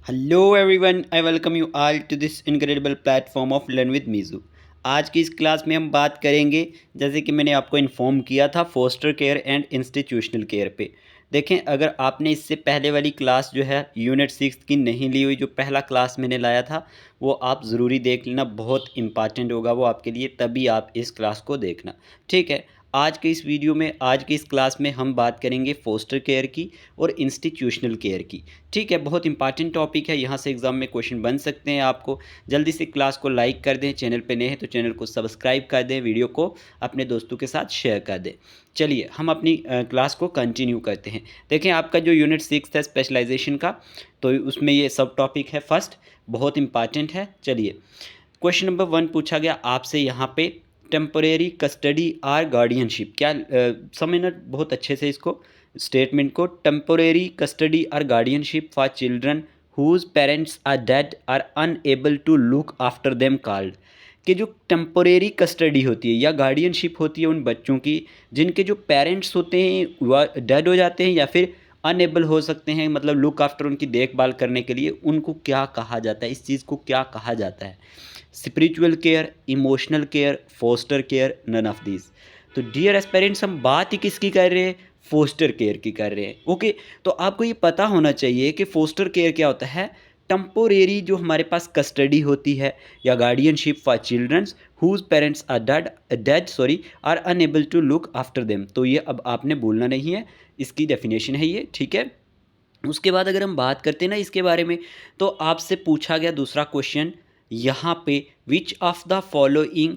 Hello everyone, I welcome you all to this incredible platform of learn with मीज़ू। आज की इस class में हम बात करेंगे, जैसे कि मैंने आपको इन्फॉर्म किया था, foster care and institutional care पे। देखें, अगर आपने इससे पहले वाली क्लास जो है यूनिट 6 की नहीं ली हुई, जो पहला क्लास मैंने लाया था, वो आप ज़रूरी देख लेना, बहुत इंपॉर्टेंट होगा वो आपके लिए, तभी आप इस क्लास को देखना। ठीक है, आज के इस वीडियो में, आज की इस क्लास में हम बात करेंगे फोस्टर केयर की और इंस्टीट्यूशनल केयर की। ठीक है, बहुत इंपॉर्टेंट टॉपिक है, यहाँ से एग्जाम में क्वेश्चन बन सकते हैं आपको। जल्दी से क्लास को लाइक कर दें, चैनल पे नए हैं तो चैनल को सब्सक्राइब कर दें, वीडियो को अपने दोस्तों के साथ शेयर कर दें। चलिए हम अपनी क्लास को कंटिन्यू करते हैं। देखें, आपका जो यूनिट 6 है स्पेशलाइजेशन का, तो उसमें ये सब टॉपिक है फर्स्ट, बहुत इंपॉर्टेंट है। चलिए, क्वेश्चन नंबर 1 पूछा गया आपसे यहाँ पे, टेम्परेरी कस्टडी आर गार्डियनशिप। क्या समझना बहुत अच्छे से इसको, स्टेटमेंट को। Temporary custody or guardianship for children whose parents are dead or unable to look after them called. कि जो टेम्परेरी कस्टडी होती है या गार्डियनशिप होती है उन बच्चों की जिनके जो पेरेंट्स होते हैं वह डेड हो जाते हैं या फिर अनएबल हो सकते हैं, मतलब लुक आफ्टर, उनकी देखभाल करने के लिए, उनको क्या कहा जाता है, इस चीज़ को क्या कहा जाता है? Spiritual care, emotional care, foster care, none of this. तो डियर एस्पेरेंट्स, हम बात ही किसकी कर रहे हैं? फोस्टर केयर की कर रहे हैं। ओके, तो आपको ये पता होना चाहिए कि फोस्टर केयर क्या होता है। टेम्पोरेरी जो हमारे पास कस्टडी होती है या guardianship for childrens whose parents are dead or unable to look after them. तो ये अब आपने बोलना नहीं है, इसकी डेफिनेशन है ये। ठीक है, उसके बाद अगर हम बात करते हैं ना इसके बारे में, तो आपसे पूछा गया दूसरा क्वेश्चन यहाँ पे, which of the following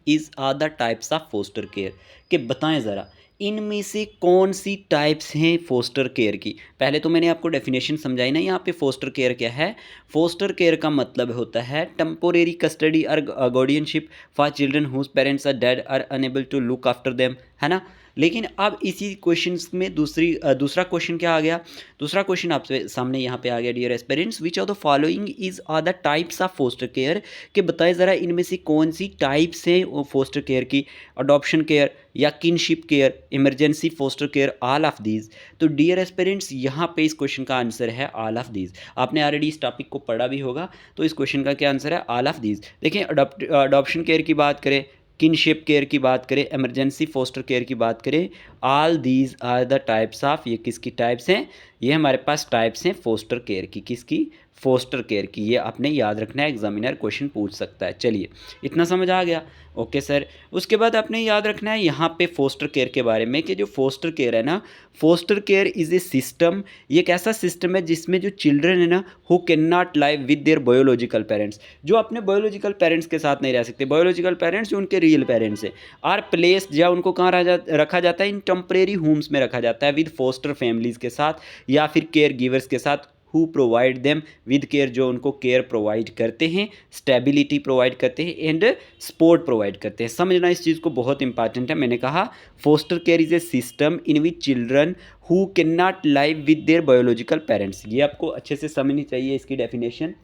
is are the types of foster care. कि बताएं ज़रा, इनमें से कौन सी टाइप्स हैं फोस्टर केयर की। पहले तो मैंने आपको डेफिनेशन समझाई ना, यहाँ पे फोस्टर केयर क्या है। फोस्टर केयर का मतलब होता है टेम्पोरेरी कस्टडी और guardianship for children whose parents are dead or unable to look after them, है ना। लेकिन अब इसी क्वेश्चन में दूसरा क्वेश्चन क्या आ गया? दूसरा क्वेश्चन आपसे सामने यहाँ पे आ गया, dear aspirants, which of the following is are the types of foster care. कि बताएं ज़रा, इनमें से कौन सी टाइप्स हैं फोस्टर केयर की। अडॉप्शन केयर या kinship care, emergency foster care, all of these. तो डियर एस्पिरेंट्स, यहाँ पे इस क्वेश्चन का आंसर है ऑल ऑफ दीज। आपने ऑलरेडी इस टॉपिक को पढ़ा भी होगा, तो इस क्वेश्चन का क्या आंसर है? All of these. देखिए, अडॉप्शन केयर की बात करें, किनशिप केयर की बात करें, इमरजेंसी फोस्टर केयर की बात करें, all these are the types of. ये किसकी टाइप्स हैं? ये हमारे पास टाइप्स हैं फोस्टर केयर की। किसकी? फोस्टर केयर की। ये आपने याद रखना है, एग्जामिनर क्वेश्चन पूछ सकता है। चलिए, इतना समझ आ गया? Okay sir. उसके बाद आपने याद रखना है यहाँ पे फोस्टर केयर के बारे में, कि जो फोस्टर केयर है ना, foster care is a system. ये एक ऐसा सिस्टम है जिसमें जो चिल्ड्रन है ना, who can not live with their biological parents, जो अपने बायोलॉजिकल पेरेंट्स के साथ नहीं रह सकते, बायोलॉजिकल पेरेंट्स जो उनके रियल पेरेंट्स हैं, आर प्लेस्ड, या उनको कहाँ रखा जाता है? इन टेम्परेरी होम्स में रखा जाता है विद फोस्टर फैमिलीज़ के साथ या फिर केयर गिवर्स के साथ, who provide them with care, जो उनको केयर प्रोवाइड करते हैं, स्टेबिलिटी प्रोवाइड करते हैं एंड सपोर्ट प्रोवाइड करते हैं। समझना इस चीज़ को, बहुत इंपॉर्टेंट है। मैंने कहा foster care is a system in which children who can not live with their biological parents. ये आपको अच्छे से समझनी चाहिए, इसकी डेफिनेशन,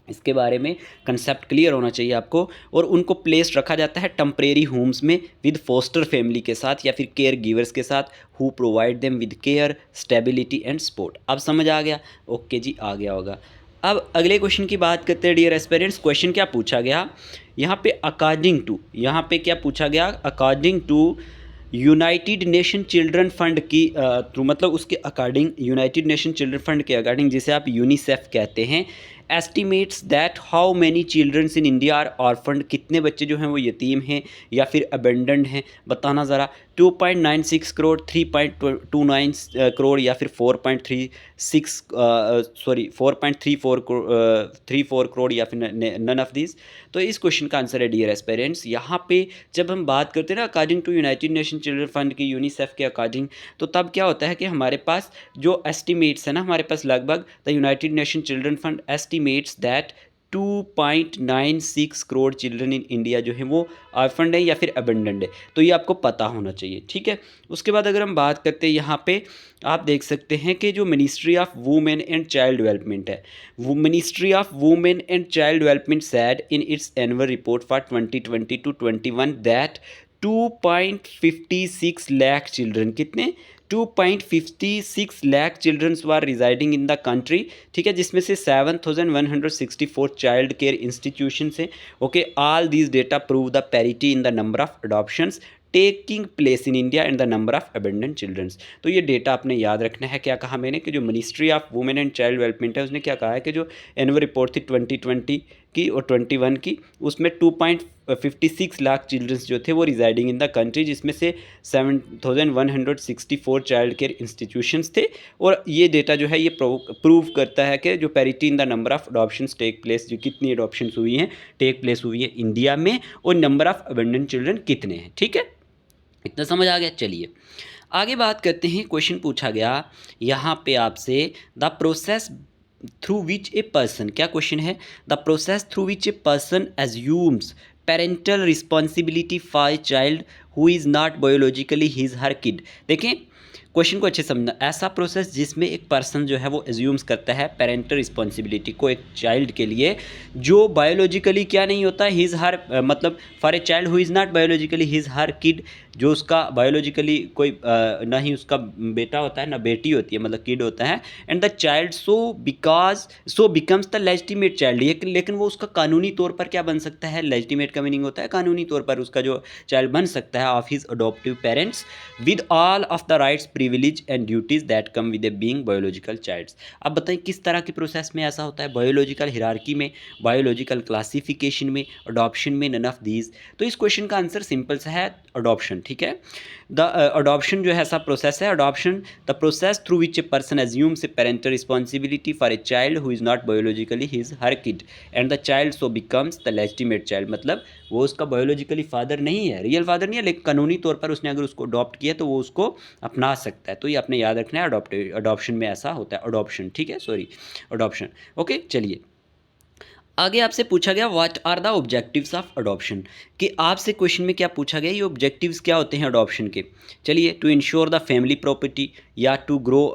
इसके बारे में कंसेप्ट क्लियर होना चाहिए आपको। और उनको प्लेस रखा जाता है टेम्परेरी होम्स में विद फोस्टर फैमिली के साथ या फिर केयर गिवर्स के साथ, who provide them with care, stability and support. अब समझ आ गया? ओके जी, आ गया होगा। अब अगले क्वेश्चन की बात करते हैं, डियर एस्पिरेंट्स। क्वेश्चन क्या पूछा गया यहाँ पे? अकॉर्डिंग टू, यहाँ पे क्या पूछा गया? According to United Nation children fund की थ्रू, मतलब उसके according, United Nation children Fund के अकॉर्डिंग, जिसे आप यूनिसेफ कहते हैं, estimates that how many childrens in India are orphaned. कितने बच्चे जो हैं वो यतीम हैं या फिर अबेंडेंड हैं, बताना ज़रा। 2.96 करोड़, 3.29 करोड़, या फिर 4.34 करोड़, या फिर नन ऑफ दिस। तो इस क्वेश्चन का आंसर है, डियर एस्पिरेंट्स, यहाँ पे जब हम बात करते हैं ना according to United Nation children fund की, यूनिसेफ के अकॉर्डिंग, तो तब क्या होता है कि हमारे पास जो एस्टिमेट्स है ना, हमारे पास लगभग the United Nation children fund estimates that 2.96 crore children in India जो है वो ऑर्फन्ड है या फिर अबेंडेंड है। तो ये आपको पता होना चाहिए, ठीक है। उसके बाद अगर हम बात करते हैं, यहाँ पे आप देख सकते हैं कि जो ministry of women and child development है, वो ministry of women and child development said in its annual report for 2020 to 21 that 2.56 lakh children, कितने 2.56 lakh childrens were residing in the country, ठीक है, जिसमें से 7,164 चाइल्ड केयर इंस्टीट्यूशन है। Okay, all these data prove the parity in the number of adoptions taking place in India and the number of abundant children's. तो ये data आपने याद रखना है। क्या कहा मैंने कि जो ministry of women and child development है उसने क्या कहा है कि जो एनुअल रिपोर्ट थी 2020 की और 21 की, उसमें 2.56 लाख चिल्ड्रंस जो थे वो रिजाइडिंग इन द कंट्री, जिसमें से 7,164 चाइल्ड केयर इंस्टीट्यूशंस थे। और ये डेटा जो है ये प्रूव करता है कि जो parity in the number of adoptions take place, जो कितनी अडॉप्शंस हुई हैं टेक प्लेस हुई है इंडिया में, और नंबर ऑफ अबेंडेंट चिल्ड्रन कितने हैं। ठीक है, इतना समझ आ गया। चलिए आगे बात करते हैं। क्वेश्चन पूछा गया यहाँ पे आपसे, the process through which a person, क्या क्वेश्चन है, the process through which a person assumes parental responsibility for a child who is not biologically his her kid. देखें क्वेश्चन को अच्छे समझना, ऐसा प्रोसेस जिसमें एक पर्सन जो है वो एज्यूम्स करता है पेरेंटल रिस्पॉन्सिबिलिटी को एक चाइल्ड के लिए जो बायोलॉजिकली क्या नहीं होता, हिज हर मतलब for a child who is not biologically his her kid, जो उसका बायोलॉजिकली कोई ना ही उसका बेटा होता है ना बेटी होती है, मतलब किड होता है। And the child so becomes the legitimate child, लेकिन वो उसका कानूनी तौर पर क्या बन सकता है, लेजिटिमेट का मीनिंग होता है कानूनी तौर पर उसका जो चाइल्ड बन सकता है of his adoptive parents with all of the rights privilege and duties that come with a being biological child. अब बताएं किस तरह के प्रोसेस में ऐसा होता है, बायोलॉजिकल हिरार्की में, बायोलॉजिकल क्लासिफिकेशन में, अडॉप्शन में, नन ऑफ दीज। तो इस क्वेश्चन का आंसर सिंपल सा है, अडॉप्शन। ठीक है, द अडॉप्शन जो है ऐसा प्रोसेस है, adoption the process through which a person assumes A parental responsibility for a child who is not biologically his her kid and the child so becomes the legitimate child. मतलब वो उसका biologically father नहीं है, real father नहीं है, लेकिन कानूनी तौर पर उसने अगर उसको अडॉप्ट किया तो वो उसको अपना सकता है। तो ये आपने याद रखना है, अडॉप्शन में ऐसा होता है, अडॉप्शन। ठीक है, सॉरी अडॉप्शन। ओके, चलिए आगे आपसे पूछा गया what are the objectives of adoption, कि आपसे क्वेश्चन में क्या पूछा गया, ये ऑब्जेक्टिव्स क्या होते हैं अडॉप्शन के। चलिए, to insure the family property, या to grow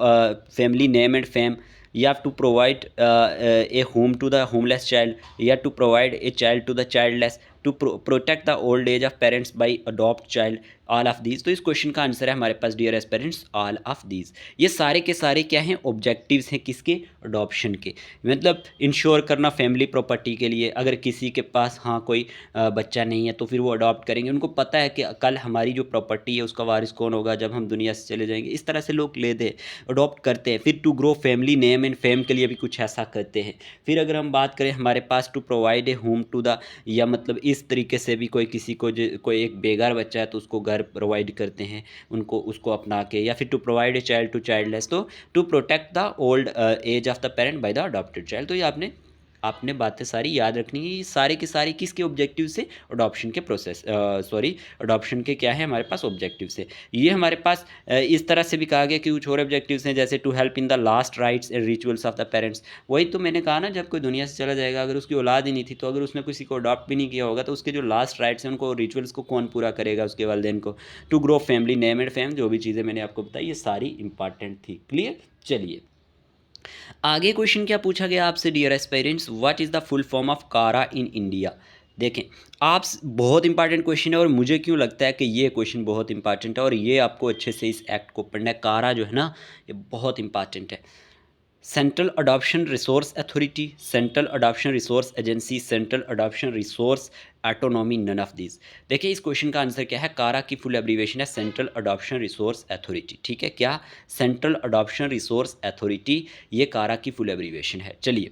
family name and fame, या to provide a home to the homeless child, या to provide a child to the childless, to protect the old age of parents by adopt child, all of these. तो इस question का answer है हमारे पास dear aspirants all of these. ये सारे के सारे क्या हैं, ऑब्जेक्टिव्स हैं किसके, अडॉप्शन के। मतलब इंश्योर करना फैमिली प्रॉपर्टी के लिए, अगर किसी के पास हाँ कोई बच्चा नहीं है तो फिर वो अडॉप्ट करेंगे, उनको पता है कि कल हमारी जो प्रॉपर्टी है उसका वारिस कौन होगा जब हम दुनिया से चले जाएंगे। इस तरह से लोग लेते अडॉप्ट करते हैं। फिर to grow family name and fame के लिए भी कुछ ऐसा करते हैं। फिर अगर हम बात करें हमारे पास to provide a home to the, या मतलब इस तरीके से भी कोई किसी को कोई एक बेघर बच्चा है तो उसको घर प्रोवाइड करते हैं उनको, उसको अपना के, या फिर to provide a child to childless, तो to protect the old age of the parent by the adopted child. तो ये आपने बातें सारी याद रखनी है। ये सारे के सारे किसके ऑब्जेक्टिव से, अडॉप्शन के प्रोसेस अडॉप्शन के क्या है हमारे पास ऑब्जेक्टिव से। ये हमारे पास इस तरह से भी कहा गया कि कुछ और ऑब्जेक्टिव्स हैं, जैसे to help in the last rites and rituals of the parents. वही तो मैंने कहा ना, जब कोई दुनिया से चला जाएगा, अगर उसकी औलाद ही नहीं थी, तो अगर उसने किसी को अडॉप्ट भी नहीं किया होगा तो उसके जो लास्ट राइट्स हैं उनको, रिचुअल्स को कौन पूरा करेगा, उसके वालिदैन को। To grow family name and fame, जो भी चीज़ें मैंने आपको बताई ये सारी इंपॉर्टेंट थी। क्लियर। चलिए आगे क्वेश्चन क्या पूछा गया आपसे dear aspirants, what is the full form of CARA in India. देखें आप, बहुत इंपॉर्टेंट क्वेश्चन है और मुझे क्यों लगता है कि ये क्वेश्चन बहुत इंपॉर्टेंट है और ये आपको अच्छे से इस एक्ट को पढ़ना है। कारा जो है ना ये बहुत इंपॉर्टेंट है। Central adoption resource authority, central adoption resource agency, central adoption resource autonomy, none of this. देखिए इस क्वेश्चन का आंसर क्या है, कारा की फुल एब्रीवेशन है सेंट्रल अडॉप्शन रिसोर्स अथॉरिटी। ठीक है, क्या, सेंट्रल अडॉप्शन रिसोर्स अथॉरिटी, ये कारा की फुल एब्रीवेशन है। चलिए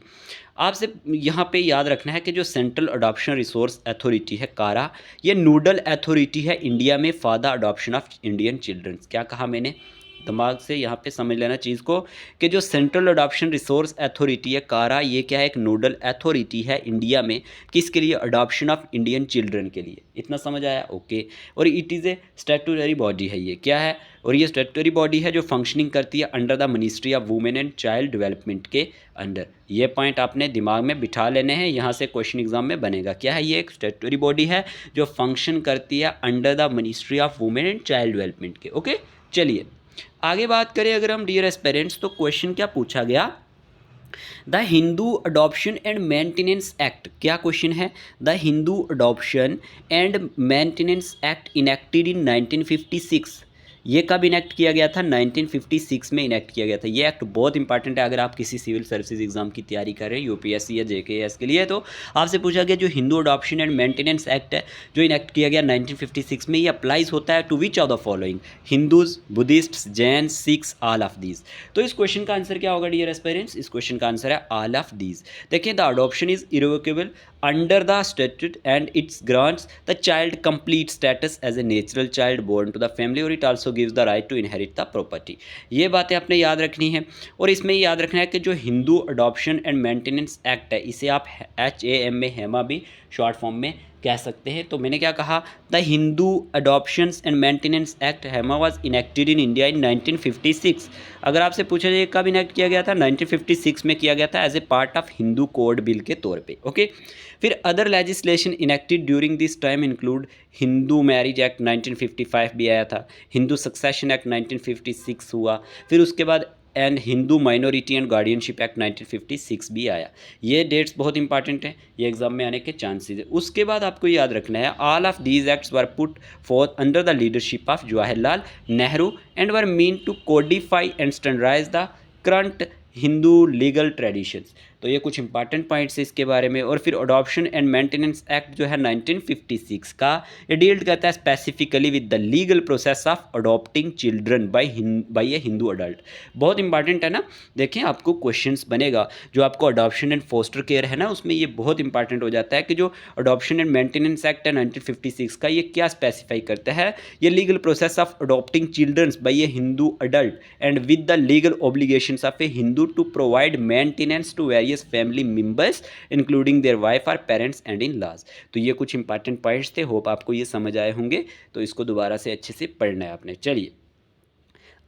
आपसे यहाँ पे याद रखना है कि जो सेंट्रल अडॉप्शन रिसोर्स अथॉरिटी है कारा, ये नोडल अथॉरिटी है इंडिया में for the adoption of Indian childrens. क्या कहा मैंने, दिमाग से यहाँ पे समझ लेना चीज़ को, कि जो सेंट्रल अडॉप्शन रिसोर्स अथॉरिटी है कारा, ये क्या है, एक नोडल अथॉरिटी है इंडिया में, किसके लिए, अडॉप्शन ऑफ इंडियन चिल्ड्रन के लिए। इतना समझ आया, ओके। और it is a statutory body है, ये क्या है, और ये स्टैट्यूटरी बॉडी है जो फंक्शनिंग करती है under the ministry of women and child development के अंडर। ये पॉइंट आपने दिमाग में बिठा लेने हैं, यहाँ से क्वेश्चन एग्जाम में बनेगा। क्या है, ये एक स्टैट्यूटरी बॉडी है जो फंक्शन करती है under the ministry of women and child development के। ओके, चलिए आगे बात करें अगर हम डियर एस्पेरेंट्स, तो क्वेश्चन क्या पूछा गया, the Hindu adoption and maintenance act, क्या क्वेश्चन है, the Hindu adoption and maintenance act enacted इन 1956, ये कब इनेक्ट किया गया था, 1956 में इनेक्ट किया गया था। ये एक्ट बहुत इंपॉर्टेंट है अगर आप किसी सिविल सर्विसेज एग्जाम की तैयारी कर रहे हैं, यूपीएससी या जेकेएस के लिए। तो आपसे पूछा गया जो Hindu adoption and maintenance act है जो इनेक्ट किया गया 1956 में, ये अप्लाइज होता है to which of the following, Hindus, Buddhist, Jain, Sikhs, all of these. तो इस क्वेश्चन का आंसर क्या होगा डियर एस्पिरेंट्स, इस क्वेश्चन का आंसर है ऑल ऑफ दीज। देखिए the adoption is irrevocable under the statute and it grants the child complete status as a natural child born to the family or it also gives the right to inherit the property। ये बातें आपने याद रखनी है। और इसमें याद रखना है कि जो Hindu adoption and maintenance act है इसे आप HAM में हेमा भी शॉर्ट फॉर्म में कह सकते हैं। तो मैंने क्या कहा, the Hindu adoptions and maintenance act Hema was enacted in India in 1956। अगर आपसे पूछा जाए कब इनेक्ट किया गया था, 1956 में किया गया था as a part of Hindu code bill के तौर पे। ओके, फिर other legislation enacted during this time include Hindu marriage act 1955 भी आया था, हिंदू सक्सेशन एक्ट 1956 हुआ, फिर उसके बाद and Hindu minority and guardianship act 1956 भी आया। ये डेट्स बहुत इंपॉर्टेंट हैं, ये एग्जाम में आने के चांसेस है। उसके बाद आपको याद रखना है all of these acts were put forth under the leadership of Jawaharlal Nehru and were mean to codify and standardise the current Hindu legal traditions. तो ये कुछ इंपॉर्टेंट पॉइंट्स है इसके बारे में। और फिर अडॉप्शन एंड मेंटेनेंस एक्ट जो है 1956 का, ये डील करता है specifically with the legal process of adopting children by a Hindu adult. बहुत इंपॉर्टेंट है ना, देखें आपको क्वेश्चंस बनेगा जो आपको अडॉप्शन एंड फोस्टर केयर है ना उसमें ये बहुत इंपॉर्टेंट हो जाता है कि जो अडॉप्शन एंड मेंटेनेंस एक्ट है 1956 का ये क्या स्पेसिफाई करता है, ये legal process of adopting childrens by a Hindu adult and with the legal obligations of a Hindu to provide maintenance to family members including their wife और पेरेंट्स एंड इन लॉज। तो ये कुछ इंपॉर्टेंट पॉइंट्स थे, hope आपको ये समझ आए होंगे। तो इसको दोबारा से अच्छे से पढ़ना है आपने। चलिए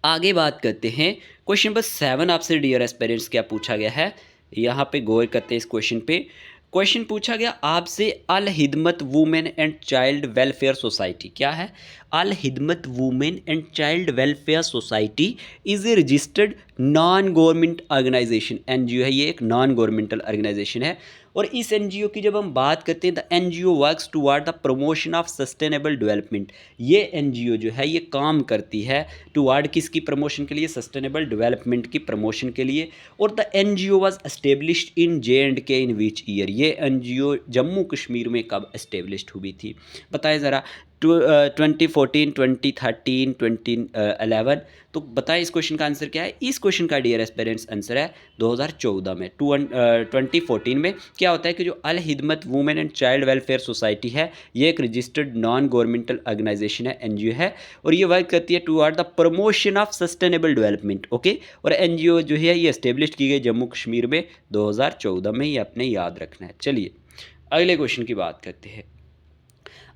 आगे बात करते हैं, क्वेश्चन नंबर 7 आपसे डियर एस्पिरेंट्स क्या पूछा गया है, यहाँ पे गौर करते हैं इस क्वेश्चन पे। क्वेश्चन पूछा गया आपसे, Al हिदमत women and child welfare society क्या है, अल हिदमत वुमेन एंड चाइल्ड वेलफेयर सोसाइटी is a registered non government organisation, NGO है, ये एक नॉन गवर्नमेंटल ऑर्गेनाइजेशन है। और इस NGO की जब हम बात करते हैं, the NGO works toward the promotion of sustainable development. ये NGO जो है ये काम करती है टुवार्ड किसकी प्रमोशन के लिए, सस्टेनेबल डेवलपमेंट की प्रमोशन के लिए। और the NGO was established in J&K in which year, ये NGO जम्मू कश्मीर में कब एस्टेब्लिश्ड हुई थी, बताएं ज़रा। 2014, 2013, 2011। तो बताएं इस क्वेश्चन का आंसर क्या है। इस क्वेश्चन का डियर एस्पिरेंट्स आंसर है 2014 में। 2014 में क्या होता है कि जो Al हिदमत women and child welfare society है ये एक रजिस्टर्ड नॉन गवर्नमेंटल ऑर्गेनाइजेशन है, NGO है, और ये वर्क करती है toward the promotion of sustainable development. Okay, और NGO जो है ये एस्टेब्लिश की गई जम्मू कश्मीर में 2014 में, ये अपने याद रखना है। चलिए अगले क्वेश्चन की बात करते हैं।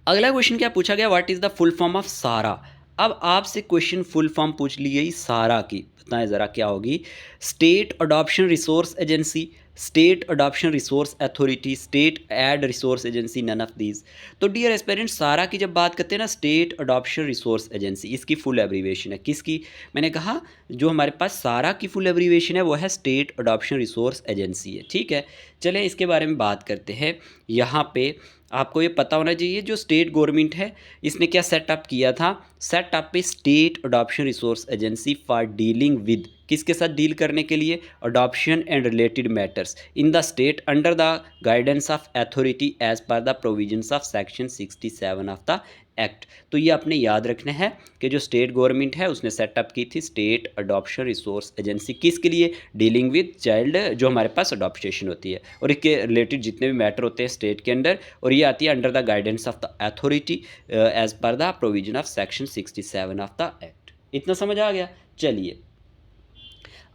अगला क्वेश्चन क्या पूछा गया, what is the full form of सारा। अब आपसे क्वेश्चन फुल फॉर्म पूछ ली गई सारा की, बताएं ज़रा क्या होगी। State adoption resource agency, state adoption resource authority, state aid resource agency, none of these. तो डियर एस्पिरेंट्स सारा की जब बात करते हैं ना, स्टेट अडॉप्शन रिसोर्स एजेंसी, इसकी फुल एब्रीवेशन है किसकी, मैंने कहा जो हमारे पास सारा की फुल एब्रीवेशन है वो है स्टेट अडॉप्शन रिसोर्स एजेंसी है। ठीक है, चले इसके बारे में बात करते हैं। यहाँ पे आपको ये पता होना चाहिए जो स्टेट गवर्नमेंट है इसने क्या सेटअप किया था, सेटअप पे state adoption resource agency for dealing with, किसके साथ डील करने के लिए, adoption and related matters in the state under the guidance of authority as per the provisions of section 67 of the act. तो ये आपने याद रखना है कि जो स्टेट गवर्नमेंट है उसने सेटअप की थी स्टेट अडॉप्शन रिसोर्स एजेंसी, किसके लिए, डीलिंग विद चाइल्ड जो हमारे पास अडॉप्टेशन होती है और इसके रिलेटेड जितने भी मैटर होते हैं स्टेट के अंदर, और ये आती है under the guidance of the authority as per the provision of section 67 of the act. इतना समझ आ गया। चलिए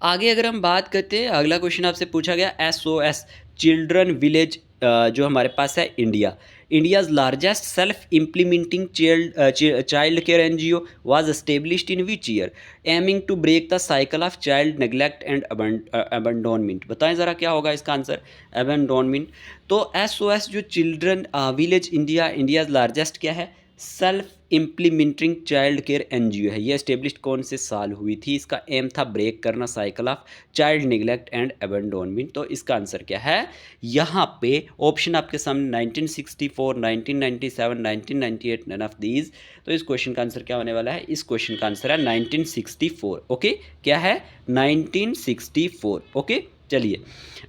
आगे अगर हम बात करते हैं, अगला क्वेश्चन आपसे पूछा गया SOS चिल्ड्रन विलेज जो हमारे पास है India's largest self implementing child care NGO was established in which year aiming to break the cycle of child neglect and abandonment. बताएं ज़रा क्या होगा इसका आंसर, अबंडोनमेंट। तो SOS जो चिल्ड्रन विलेज इंडियाज़ लार्जेस्ट क्या है, self implementing child care NGO है, ये एस्टेब्लिश कौन से साल हुई थी? इसका एम था ब्रेक करना cycle of child neglect and abandonment. तो इसका आंसर क्या है? यहाँ पे ऑप्शन आपके सामने 1964, 1997, 1998, नन ऑफ दीज। तो इस क्वेश्चन का आंसर क्या होने वाला है? इस क्वेश्चन का आंसर है 1964। ओके, क्या है? 1964। ओके, चलिए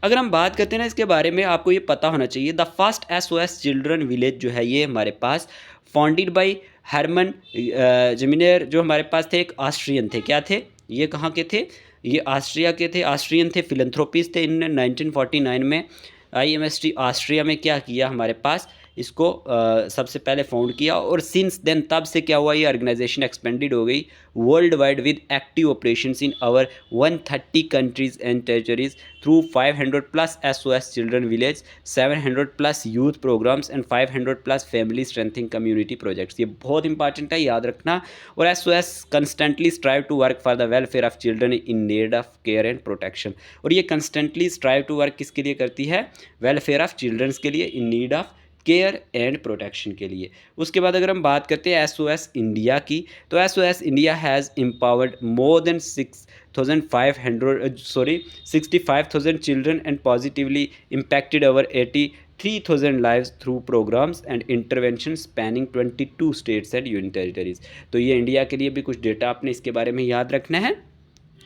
अगर हम बात करते हैं ना इसके बारे में, आपको ये पता होना चाहिए the first SOS children village जो है ये हमारे पास फाउंडेड बाय हरमन जमीनियर, जो हमारे पास थे एक ऑस्ट्रियन थे। क्या थे ये? कहाँ के थे? ये ऑस्ट्रिया के थे, ऑस्ट्रियन थे, फिलंथ्रोपिस्ट थे। इन्होंने 1949 में IMST ऑस्ट्रिया में क्या किया हमारे पास, इसको सबसे पहले फाउंड किया, और सिंस देन तब से क्या हुआ, ये ऑर्गेनाइजेशन एक्सपेंडेड हो गई world wide with active operations in over 130 countries and territories through 500 plus SOS children village, 700 plus youth programmes and 500 plus family strengthening community projects. ये बहुत इंपॉर्टेंट है, याद रखना। और SOS constantly strive to work for the welfare of children in need of care and protection. और ये constantly strive to work किसके लिए करती है? वेलफेयर ऑफ चिल्ड्रंस के लिए, इन need of care and protection के लिए। उसके बाद अगर हम बात करते हैं SOS इंडिया की, तो SOS India has empowered more than 65,000 children and positively impacted over 83,000 lives through programs and interventions spanning 22 states and union territories। तो ये इंडिया के लिए भी कुछ डेटा आपने इसके बारे में याद रखना है।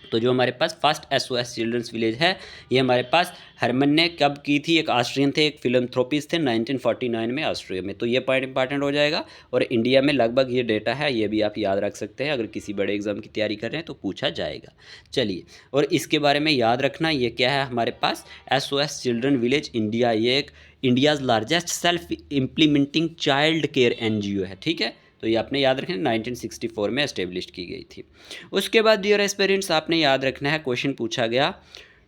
तो जो हमारे पास फर्स्ट SOS चिल्ड्रंस विलेज है, ये हमारे पास हरमन ने कब की थी? एक ऑस्ट्रियन थे, एक फिलंथ्रोपिस्ट थे, 1949 में ऑस्ट्रिया में। तो ये पॉइंट इंपॉर्टेंट हो जाएगा। और इंडिया में लगभग ये डेटा है, ये भी आप याद रख सकते हैं, अगर किसी बड़े एग्जाम की तैयारी कर रहे हैं तो पूछा जाएगा। चलिए, और इसके बारे में याद रखना, ये क्या है हमारे पास? SOS चिल्ड्रन विलेज इंडिया, ये एक India's largest self implementing child care NGO है। ठीक है, तो ये आपने याद रखना, 1964 में एस्टेब्लिश की गई थी। उसके बाद डियर एस्पिरेंट्स, आपने याद रखना है, क्वेश्चन पूछा गया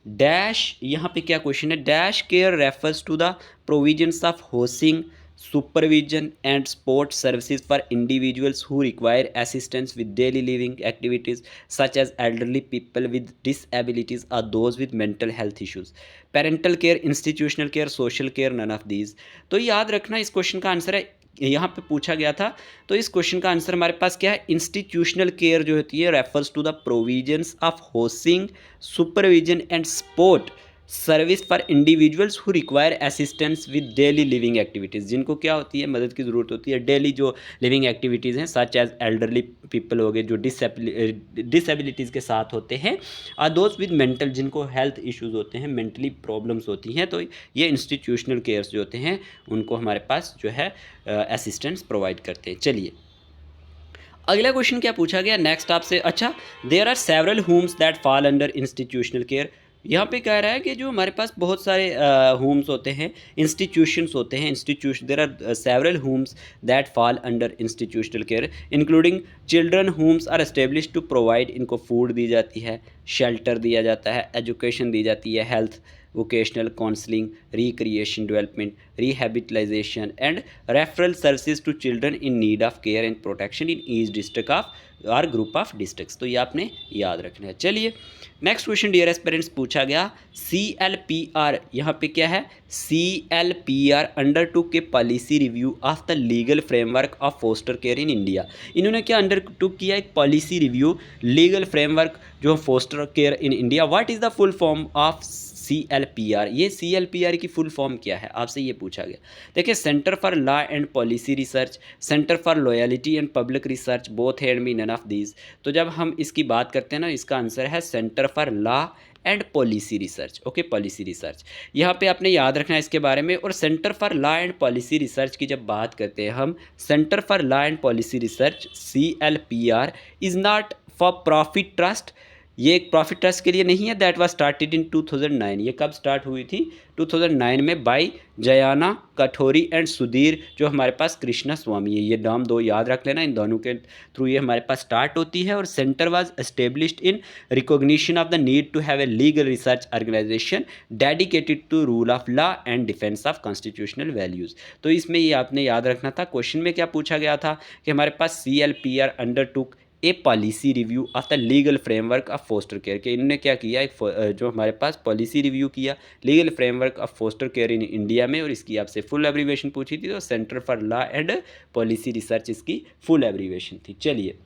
डैश, यहाँ पे क्या क्वेश्चन है? Dash care refers to the provisions of housing, supervision and support services for individuals who require assistance with daily living activities such as elderly people with disabilities और those with mental health issues, parental care, institutional care, social care, none of these. तो याद रखना, इस question का answer है, यहाँ पे पूछा गया था। तो इस क्वेश्चन का आंसर हमारे पास क्या है? इंस्टीट्यूशनल केयर जो होती है refers to the provisions of housing, supervision and support service for individuals who require assistance with daily living activities, जिनको क्या होती है? मदद की ज़रूरत होती है, डेली जो लिविंग एक्टिविटीज़ हैं, सच एज एल्डरली पीपल हो गए जो डिसेबिलिटीज़ के साथ होते हैं, और दोस्त विद मेंटल, जिनको हेल्थ इश्यूज़ होते हैं, मेंटली प्रॉब्लम्स होती हैं। तो ये इंस्टीट्यूशनल केयर्स जो होते हैं, उनको हमारे पास जो है असिस्टेंस प्रोवाइड करते हैं। चलिए, अगला क्वेश्चन क्या पूछा गया नेक्स्ट आपसे? अच्छा, there are several homes that fall under institutional care. यहाँ पे कह रहा है कि जो हमारे पास बहुत सारे होम्स होते हैं, इंस्टीट्यूशंस होते हैं, institution, there are several homes that fall under institutional care including children homes are establish to provide, इनको फूड दी जाती है, शेल्टर दिया जाता है, एजुकेशन दी जाती है, health, vocational counselling, recreation development, rehabilitation and referral services to children in need of care and protection in each district of or group of districts. तो ये आपने याद रखना है। चलिए, नेक्स्ट क्वेश्चन डियर एस्पिरेंट्स पूछा गया CLPR, यहाँ पे क्या है? CLPR अंडरटूक के policy review of the legal framework of foster care in India. इन्होंने क्या अंडरटूक किया? एक पॉलिसी रिव्यू, लीगल फ्रेमवर्क जो foster care in India. What is the full form of CLPR? ये CLPR की फुल फॉर्म क्या है, आपसे ये पूछा गया। देखिए, centre for law and policy research, centre for loyalty and public research, both had me none of these. तो जब हम इसकी बात करते हैं ना, इसका आंसर है centre for law and policy research. Okay, policy research यहाँ पे आपने याद रखना है इसके बारे में। और centre for law and policy research की जब बात करते हैं हम, centre for law and policy research CLPR is not for profit trust, ये एक प्रॉफिट ट्रस्ट के लिए नहीं है। That was started in 2009। ये कब स्टार्ट हुई थी? 2009 में बाय जयाना कठोरी एंड सुधीर, जो हमारे पास कृष्णा स्वामी है। ये नाम दो याद रख लेना, इन दोनों के थ्रू ये हमारे पास स्टार्ट होती है। और centre was established in recognition of the need to have a legal research organisation dedicated to rule of law and defence of constitutional values. तो इसमें ये आपने याद रखना था। क्वेश्चन में क्या पूछा गया था कि हमारे पास CLPR undertook a policy review of the legal framework of foster care, कि इन्होंने क्या किया, एक जो हमारे पास पॉलिसी रिव्यू किया legal framework of foster care in India में, और इसकी आपसे फुल एब्रीवेशन पूछी थी, तो centre for law and policy research इसकी फुल एब्रीवेशन थी। चलिए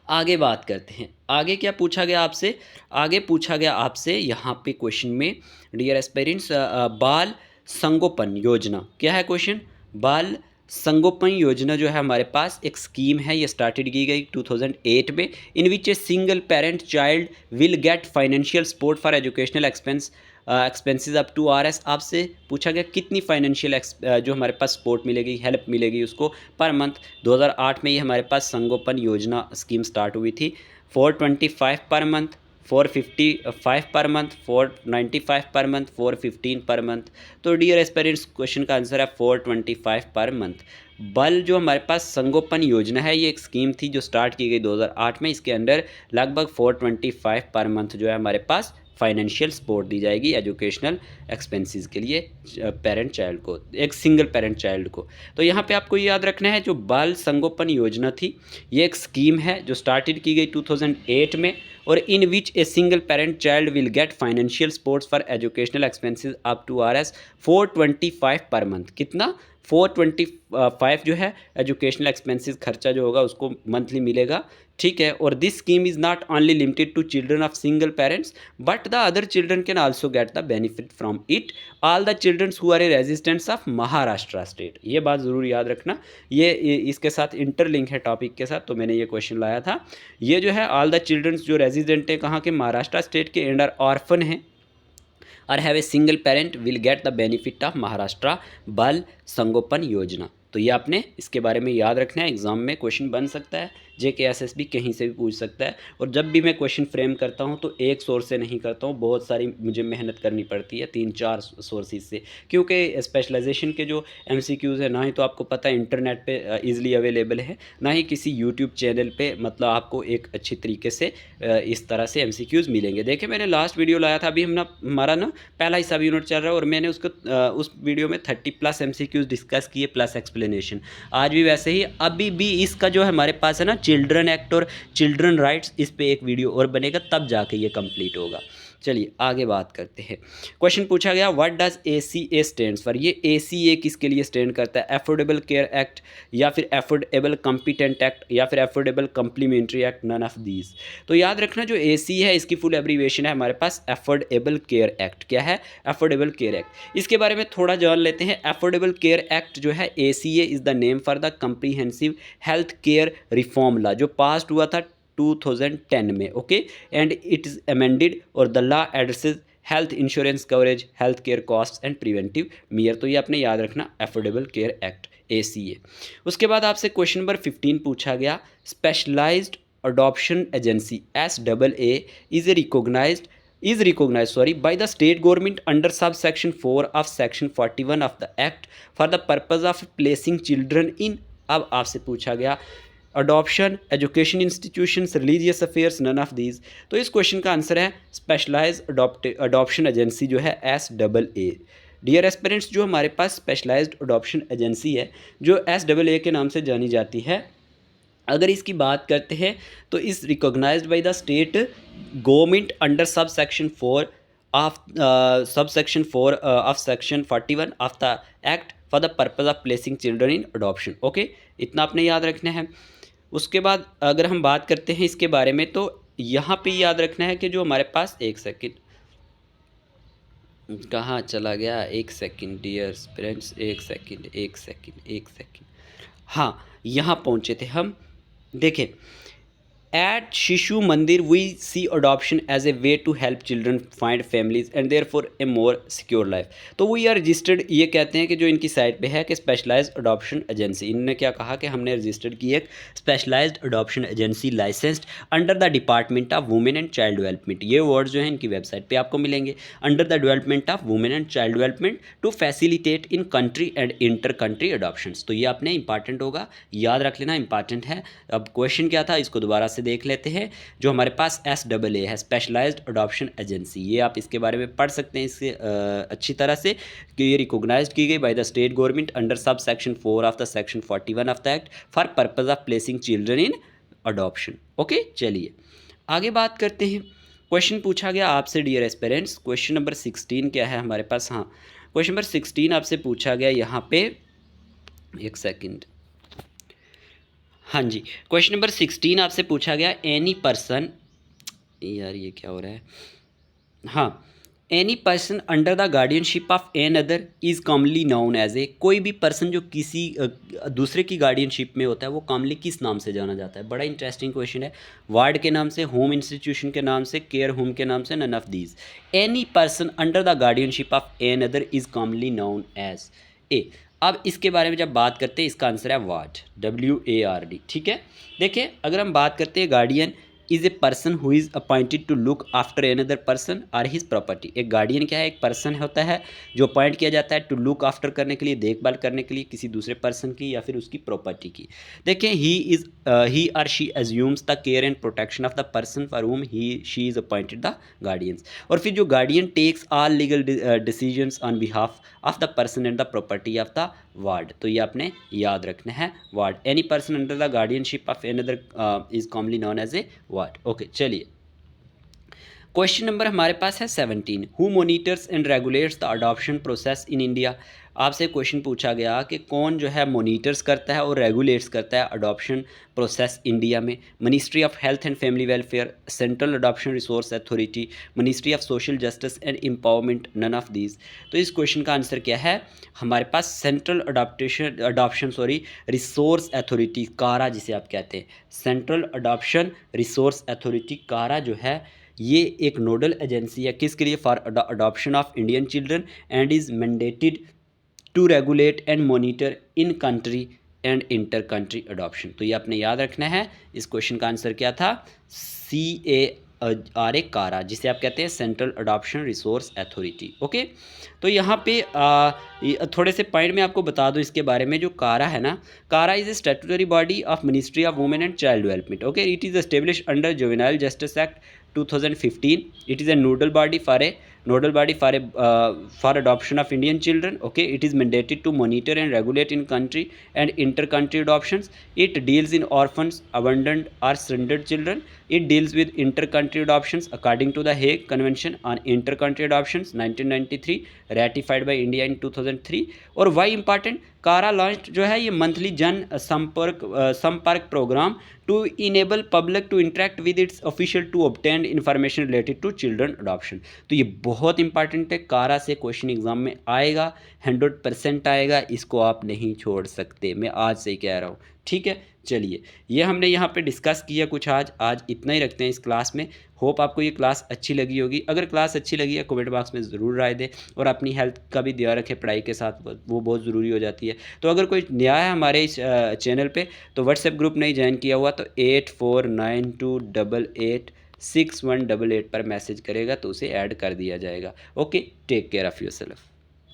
आगे बात करते हैं, आगे क्या पूछा गया आपसे, आगे पूछा गया आपसे यहाँ पे क्वेश्चन में, डियर एस्पिरेंट्स, बाल संगोपन योजना, क्या है क्वेश्चन, बाल संगोपन योजना जो है हमारे पास एक स्कीम है, ये स्टार्टेड की गई 2008 में, in which a single parent child will get financial support for educational expenses up to RS। आपसे पूछा गया कितनी फाइनेंशियल जो हमारे पास सपोर्ट मिलेगी, हेल्प मिलेगी उसको पर मंथ। 2008 में ये हमारे पास संगोपन योजना स्कीम स्टार्ट हुई थी। 425 per month, 455 per month, 495 per month, 415 per month. तो डियर एस्पिरेंट्स क्वेश्चन का आंसर है 425 पर मंथ। बल जो हमारे पास संगोपन योजना है, ये एक स्कीम थी जो स्टार्ट की गई 2008 में, इसके अंडर लगभग 425 पर मंथ जो है हमारे पास फाइनेंशियल सपोर्ट दी जाएगी एजुकेशनल एक्सपेंसेस के लिए पेरेंट चाइल्ड को, एक सिंगल पेरेंट चाइल्ड को। तो यहाँ पे आपको याद रखना है, जो बाल संगोपन योजना थी ये एक स्कीम है जो स्टार्टेड की गई 2008 में, और in which a single parent child will get financial supports for educational expenses up to RS 425 per month. कितना, 425 जो है एजुकेशनल एक्सपेंसेस खर्चा जो होगा उसको मंथली मिलेगा, ठीक है। और this scheme is not only limited to children of single parents but the other children can also get the benefit from it, all the childrens who are a residents of Maharashtra state. ये बात ज़रूर याद रखना, ये इसके साथ interlink है topic के साथ, तो मैंने ये क्वेश्चन लाया था। ये जो है ऑल द चिल्ड्रंस जो रेजिडेंट है कहाँ के, महाराष्ट्र स्टेट के, एंड आर ऑर्फन हैं और have a single parent will get the benefit of Maharashtra बाल संगोपन योजना। तो ये आपने इसके बारे में याद रखना है, एग्जाम में क्वेश्चन बन सकता है, JKSSB कहीं से भी पूछ सकता है। और जब भी मैं क्वेश्चन फ्रेम करता हूँ तो एक सोर्स से नहीं करता हूँ, बहुत सारी मुझे मेहनत करनी पड़ती है 3-4 सोर्सेज से, क्योंकि स्पेशलाइजेशन के जो MCQs है ना ही तो आपको पता है इंटरनेट पे ईजिली अवेलेबल है, ना ही किसी यूट्यूब चैनल पे मतलब आपको एक अच्छी तरीके से इस तरह से MCQs मिलेंगे। देखिए मैंने लास्ट वीडियो लाया था, अभी हमारा ना पहला ही सब यूनिट चल रहा है और मैंने उसको उस वीडियो में 30+ MCQs डिस्कस किए प्लस एक्सप्लेनेशन। आज भी वैसे ही, अभी भी इसका जो हमारे पास है ना चिल्ड्रन एक्ट और चिल्ड्रन राइट्स, इस पे एक वीडियो और बनेगा तब जाके ये कंप्लीट होगा। चलिए आगे बात करते हैं। क्वेश्चन पूछा गया what does ACA stands for, ये ACA किसके लिए स्टैंड करता है, अफोर्डेबल केयर एक्ट या फिर अफोर्डेबल कॉम्पिटेंट एक्ट या फिर affordable complementary act, none of these. तो याद रखना जो ACA है इसकी फुल एब्रीवेशन है हमारे पास अफोर्डेबल केयर एक्ट। क्या है, अफोर्डेबल केयर एक्ट। इसके बारे में थोड़ा जान लेते हैं। अफोर्डेबल केयर एक्ट जो है ACA is the name for the comprehensive health care reform law, जो पास हुआ था 2010 में, okay, and it is amended और the law addresses health insurance coverage, health care cost and preventive मेयर। तो ये आपने याद रखना अफोर्डेबल केयर एक्ट ACA। उसके बाद आपसे क्वेश्चन नंबर 15 पूछा गया specialised adoption agency SAA is recognized by the state government under subsection 4 of section 41 of the act for the purpose of placing children in। अब आपसे पूछा गया adoption, education institutions, religious affairs, none of these. तो इस question का answer है specialise adoption agency जो है SAA। डियर एस्पिरेंट्स, जो हमारे पास स्पेशलाइज्ड अडॉप्शन एजेंसी है जो SAA के नाम से जानी जाती है, अगर इसकी बात करते हैं तो इस recognised by the state government under sub section 4 of section 41 of the act for the purpose of placing children in adoption. Okay, इतना आपने याद रखना है। उसके बाद अगर हम बात करते हैं इसके बारे में तो यहाँ पे याद रखना है कि जो हमारे पास, एक सेकंड कहाँ चला गया, एक सेकंड डियर फ्रेंड्स, एक सेकंड, हाँ यहाँ पहुँचे थे हम। देखें, at Shishu Mandir we see adoption as a way to help children find families and there for a more secure life. तो वी आर रजिस्टर्ड, ये कहते हैं कि जो इनकी साइट पे है कि स्पेशलाइज्ड अडॉप्शन एजेंसी, इन्होंने क्या कहा कि हमने रजिस्टर्ड की एक specialised adoption agency licensed under the department of women and child development. ये वर्ड जो है इनकी वेबसाइट पर आपको मिलेंगे, under the development of women and child development to facilitate in country and inter country adoptions. तो ये आपने इंपॉर्टेंट होगा, याद रख लेना, इंपॉर्टेंट है। अब क्वेश्चन क्या था इसको दोबारा से देख लेते हैं। जो हमारे पास SAA है स्पेशलाइज्ड अडॉप्शन एजेंसी, ये आप इसके बारे में पढ़ सकते हैं इससे अच्छी तरह से कि ये रिकॉग्नाइज्ड की गई bye the state government under sub section 4 of the section 41 of the act for purpose of placing children in adoption. Okay, चलिए आगे बात करते हैं। क्वेश्चन पूछा गया आपसे डियर एस्पिरेंट्स, क्वेश्चन नंबर 16 क्या है हमारे पास? हाँ, क्वेश्चन नंबर 16 आपसे पूछा गया यहाँ पे, एक सेकंड। हाँ जी, क्वेश्चन नंबर 16 आपसे पूछा गया, एनी पर्सन, यार ये क्या हो रहा है, हाँ, any person under the guardianship of an other is commonly known as a, कोई भी पर्सन जो किसी दूसरे की गार्डियनशिप में होता है वो कॉमनली किस नाम से जाना जाता है? बड़ा इंटरेस्टिंग क्वेश्चन है। वार्ड के नाम से, होम इंस्टीट्यूशन के नाम से, केयर होम के नाम से, none of these. Any person under the guardianship of an other is commonly known as a. अब इसके बारे में जब बात करते हैं, इसका आंसर है वार्ड, WARD। ठीक है, देखिए अगर हम बात करते हैं, guardian is a person who is appointed to look after an other person or his property. एक गार्डियन क्या है? एक पर्सन होता है जो अपॉइंट किया जाता है टू लुक आफ्टर करने के लिए, देखभाल करने के लिए किसी दूसरे पर्सन की या फिर उसकी प्रॉपर्टी की। देखिए he or she assumes the care and protection of the person for whom he she is appointed the guardians. और फिर जो guardian takes all legal decisions on behalf of the person and the property of the ward. तो ये आपने याद रखना है, ward. Any person under the guardianship of an other is commonly known as a ward. Okay, चलिए question number हमारे पास है 17, who monitors and regulates the adoption process in India. आपसे क्वेश्चन पूछा गया कि कौन जो है मोनिटर्स करता है और रेगुलेट्स करता है अडॉप्शन प्रोसेस इंडिया में? Ministry of health and family welfare, central adoption resource authority, ministry of social justice and empowerment, none of these. तो इस क्वेश्चन का आंसर क्या है हमारे पास? Central adoption resource authority, CARA जिसे आप कहते हैं, सेंट्रल अडॉप्शन रिसोर्स अथॉरिटी कारा जो है ये एक नोडल एजेंसी है किसके लिए? For adoption of Indian children and is mandated to regulate and monitor in country and inter country adoption. तो ये आपने याद रखना है। इस क्वेश्चन का आंसर क्या था? CARA कारा, जिसे आप कहते हैं central adoption resource authority. Okay, तो यहाँ पे थोड़े से पॉइंट मैं आपको बता दूँ इसके बारे में। जो कारा है ना, कारा is a statutory body of ministry of women and child development. Okay, it is establish under juvenile justice act 2015. It is a nodal body for adoption of Indian children. Okay, it is mandated to monitor and regulate in country and inter-country adoptions. It deals in orphans, abandoned or surrendered children. It deals with inter-country adoptions according to the Hague Convention on Inter-Country Adoptions 1993, ratified by India in 2003. और why important? कारा launch जो है ये monthly Jan Sampark programme to enable public to interact with its official to obtain information related to children adoption. तो ये बहुत important है, कारा से क्वेश्चन एग्जाम में आएगा, 100% आएगा, इसको आप नहीं छोड़ सकते, मैं आज से ही कह रहा हूँ। ठीक है, चलिए ये हमने यहाँ पे डिस्कस किया कुछ आज इतना ही रखते हैं इस क्लास में। होप आपको ये क्लास अच्छी लगी होगी। अगर क्लास अच्छी लगी है कमेंट बॉक्स में ज़रूर राय दें, और अपनी हेल्थ का भी ध्यान रखें, पढ़ाई के साथ वो बहुत ज़रूरी हो जाती है। तो अगर कोई नया है हमारे इस चैनल पे तो व्हाट्सएप ग्रुप नहीं ज्वाइन किया हुआ तो 8492886188 पर मैसेज करेगा तो उसे ऐड कर दिया जाएगा। Okay, take care of yourself.